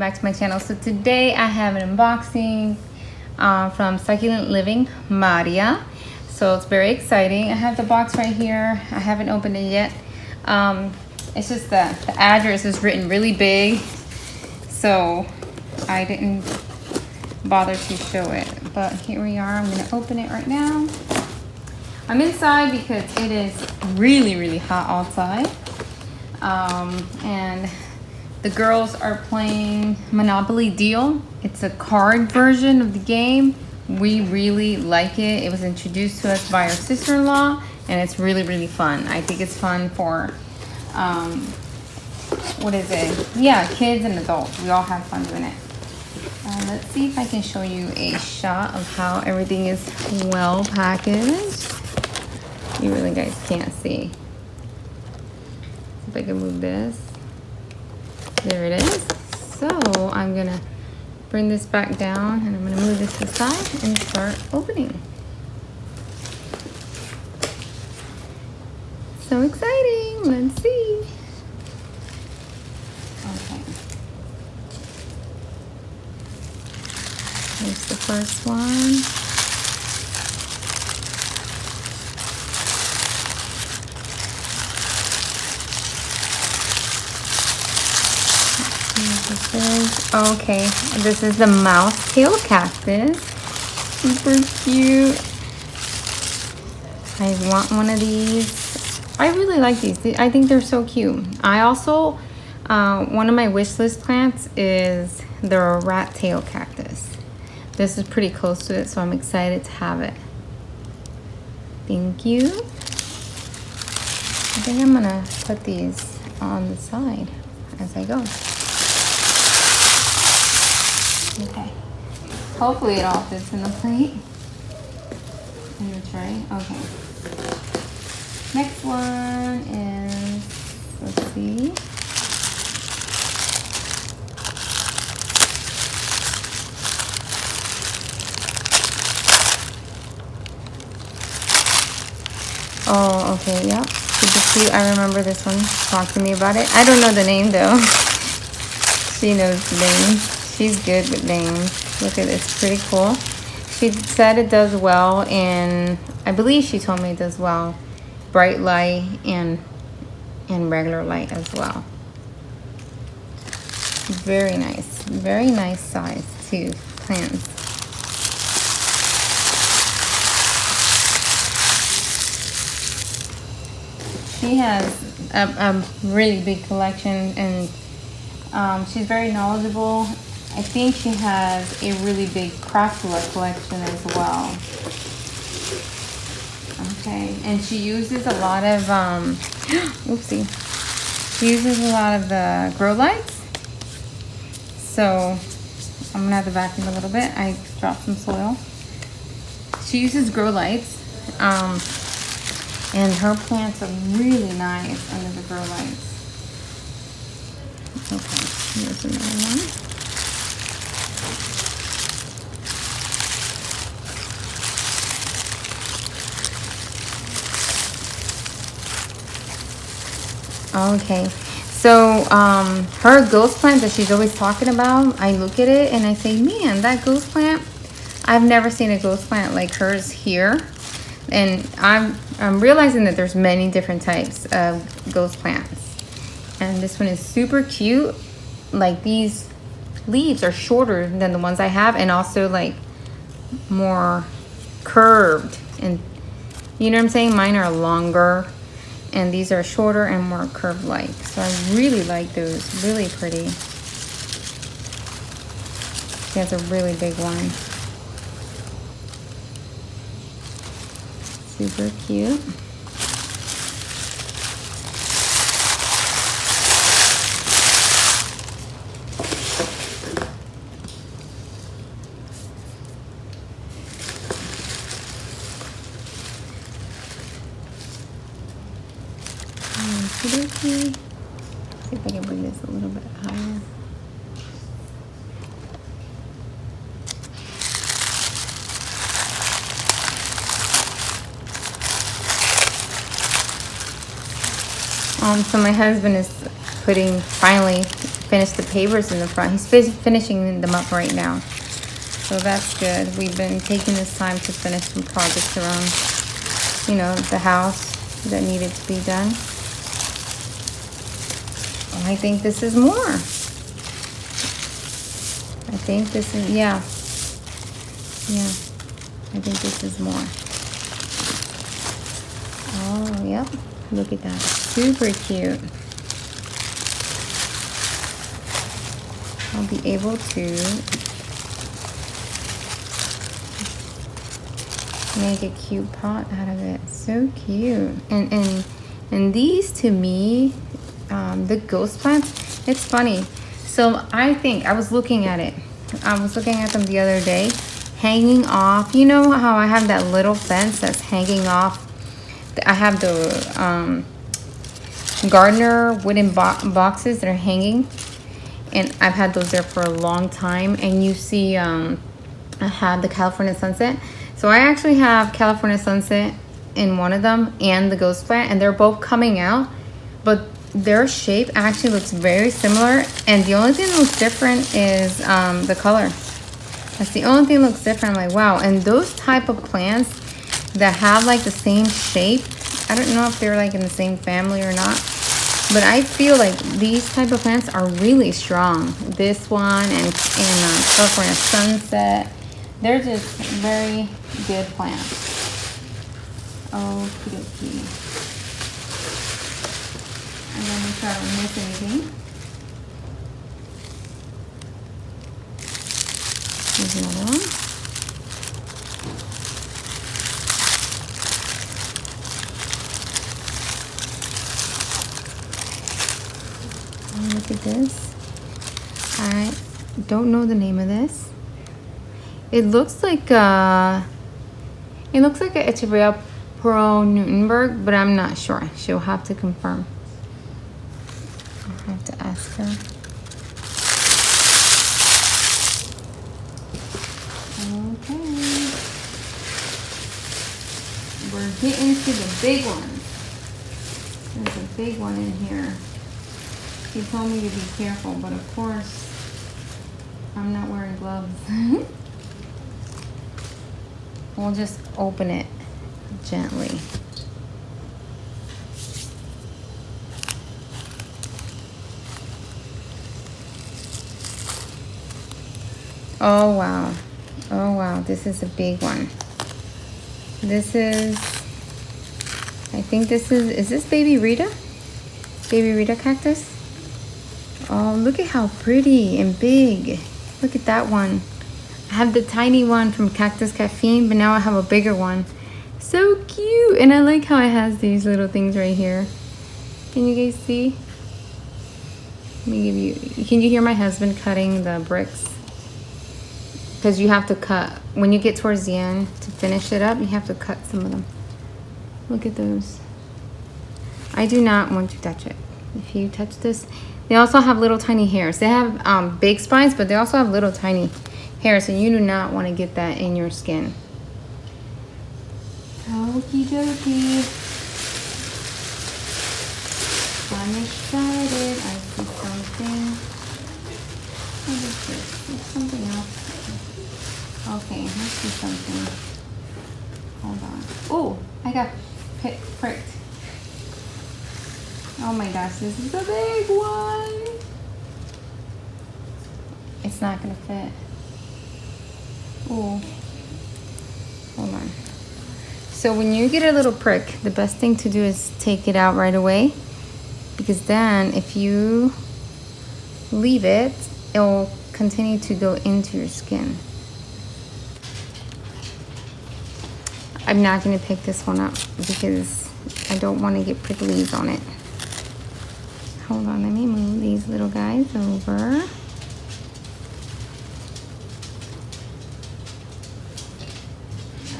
back to my channel. So today I have an unboxing from Succulent Living, Marija. So it's very exciting. I have the box right here. I haven't opened it yet. It's just the address is written really big, so I didn't bother to show it. But here we are. I'm gonna open it right now. I'm inside because it is really hot outside. And the girls are playing Monopoly Deal. It's a card version of the game. We really like it. It was introduced to us by our sister-in-law, and it's really fun. I think it's fun for, what is it? Yeah, kids and adults. We all have fun doing it. Let's see if I can show you a shot of how everything is well packaged. You really guys can't see. If I can move this. There it is. So I'm gonna bring this back down and I'm gonna move this aside and start opening. So exciting. Let's see. Okay. Here's the first one. Okay, this is the mouse tail cactus. Super cute. I want one of these. I really like these. I think they're so cute. I also, one of my wish list plants is the rat tail cactus. This is pretty close to it, so I'm excited to have it. Thank you. I think I'm gonna put these on the side as I go. Okay. Hopefully it all fits in the plate. In the tray. Okay. Next one is, let's see. Oh, okay, yep. Super cute. I remember this one. Talk to me about it. I don't know the name though. She knows the name. She's good with names. Look at this, pretty cool. She said it does well in, I believe she told me it does well, bright light and regular light as well. Very nice size too, plants. She has a really big collection, and she's very knowledgeable. I think she has a really big craftula collection as well. Okay, and she uses a lot of, oopsie. She uses a lot of the grow lights. So, I'm gonna have to vacuum a little bit. I dropped some soil. She uses grow lights, and her plants are really nice under the grow lights. Okay, here's another one. Okay, so her ghost plant that she's always talking about, I look at it and I say, man, that ghost plant, I've never seen a ghost plant like hers here. And I'm realizing that there's many different types of ghost plants. And this one is super cute. Like, these leaves are shorter than the ones I have, and also like more curved. And you know what I'm saying? Mine are longer. And these are shorter and more curved-like. So I really like those. Really pretty. She has a really big one. Super cute. See if I can bring this a little bit higher. So my husband is finally finish the pavers in the front. He's finishing them up right now. So that's good. We've been taking this time to finish some projects around, you know, the house that needed to be done. Oh, I think this is more. I think this is, yeah. Yeah, I think this is more. Oh, yep. Look at that. Super cute. I'll be able to make a cute pot out of it. So cute. And these, to me, the ghost plants, it's funny. So I was looking at it. I was looking at them the other day, hanging off. You know how I have that little fence that's hanging off? I have the gardener wooden boxes that are hanging. And I've had those there for a long time. And you see, I have the California sunset. So I actually have California sunset in one of them and the ghost plant, and they're both coming out, but their shape actually looks very similar. And the only thing that looks different is the color. That's the only thing that looks different. I'm like, wow. And those type of plants that have like the same shape, I don't know if they're like in the same family or not. But I feel like these type of plants are really strong. This one and California sunset, they're just very good plants. Okie dokie. And then we try to miss anything. Here's another one. Look at this. I don't know the name of this. It looks like a Echeveria Pro Newtonberg, but I'm not sure. She'll have to confirm. I'll have to ask her. Okay. We're getting to the big ones. There's a big one in here. She told me to be careful, but of course, I'm not wearing gloves. We'll just open it gently. Oh, wow. Oh, wow. This is a big one. This is, I think this is this Baby Rita? Baby Rita cactus? Oh, look at how pretty and big. Look at that one. I have the tiny one from Cactus Caffeine, but now I have a bigger one. So cute. And I like how it has these little things right here. Can you guys see? Let me give you, can you hear my husband cutting the bricks? Because you have to cut, when you get towards the end to finish it up, you have to cut some of them. Look at those. I do not want to touch it. If you touch this, they also have little tiny hairs. They have big spines, but they also have little tiny hairs, so you do not want to get that in your skin. Okie dokie. I'm excited. I see something. What is this? It's something else. Okay, let's see something. Hold on. Oh, I got pricked. Oh my gosh, this is a big one. It's not gonna fit. Oh, hold on. So when you get a little prick, the best thing to do is take it out right away, because then if you leave it, it will continue to go into your skin. I'm not gonna pick this one up because I don't want to get pricklies on it. Hold on, let me move these little guys over.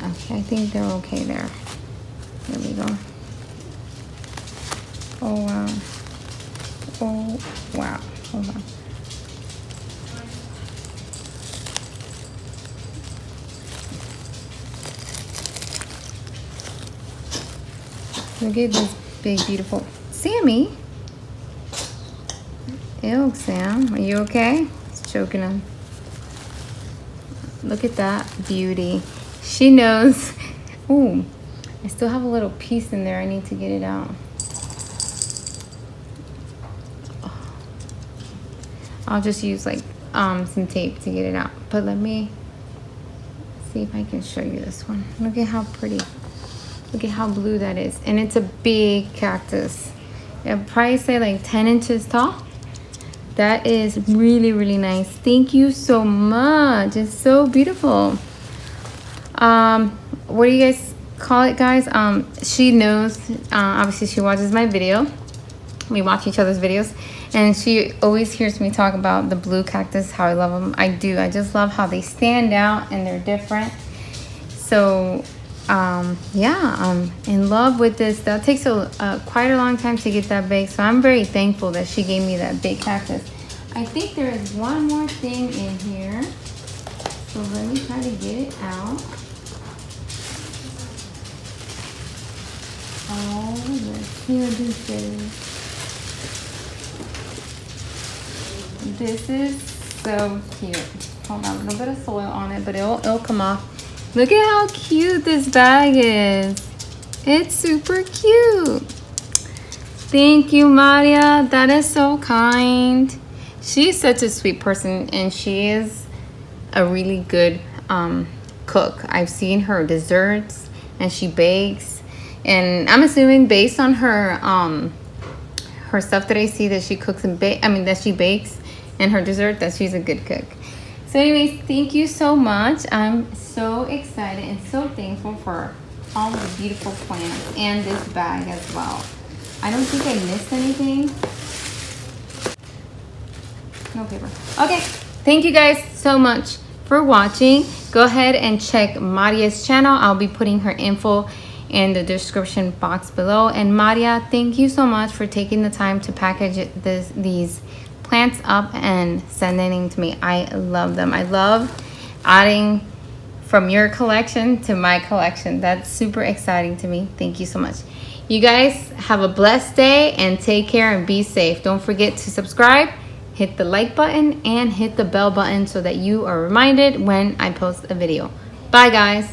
Okay, I think they're okay there. There we go. Oh wow. Oh wow. Hold on. Look at this big, beautiful Sammy. Ew, Sam, are you okay? It's choking him. Look at that beauty. She knows. Ooh, I still have a little piece in there. I need to get it out. I'll just use like some tape to get it out. But let me see if I can show you this one. Look at how pretty. Look at how blue that is. And it's a big cactus. I'd probably say like 10 inches tall. That is really, really nice. Thank you so much. It's so beautiful. What do you guys call it, guys? She knows, obviously she watches my video. We watch each other's videos. And she always hears me talk about the blue cactus, how I love them. I do. I just love how they stand out and they're different. So, yeah, I'm in love with this. That takes quite a long time to get that big. So I'm very thankful that she gave me that big cactus. I think there is one more thing in here. So let me try to get it out. Oh, let's see what this is. This is so cute. Hold on, a little bit of soil on it, but it'll come off. Look at how cute this bag is. It's super cute. Thank you, Marija. That is so kind. She's such a sweet person, and she is a really good cook. I've seen her desserts, and she bakes. And I'm assuming based on her her stuff that I see that she cooks and that she bakes, and her dessert, that she's a good cook. So anyways, thank you so much. I'm so excited and so thankful for all the beautiful plants and this bag as well. I don't think I missed anything. No paper. Okay, thank you guys so much for watching. Go ahead and check Marija's channel. I'll be putting her info in the description box below. And Marija, thank you so much for taking the time to package these plants up and sending to me. I love them. I love adding from your collection to my collection. That's super exciting to me. Thank you so much. You guys have a blessed day and take care and be safe. Don't forget to subscribe, hit the like button, and hit the bell button so that you are reminded when I post a video. Bye, guys.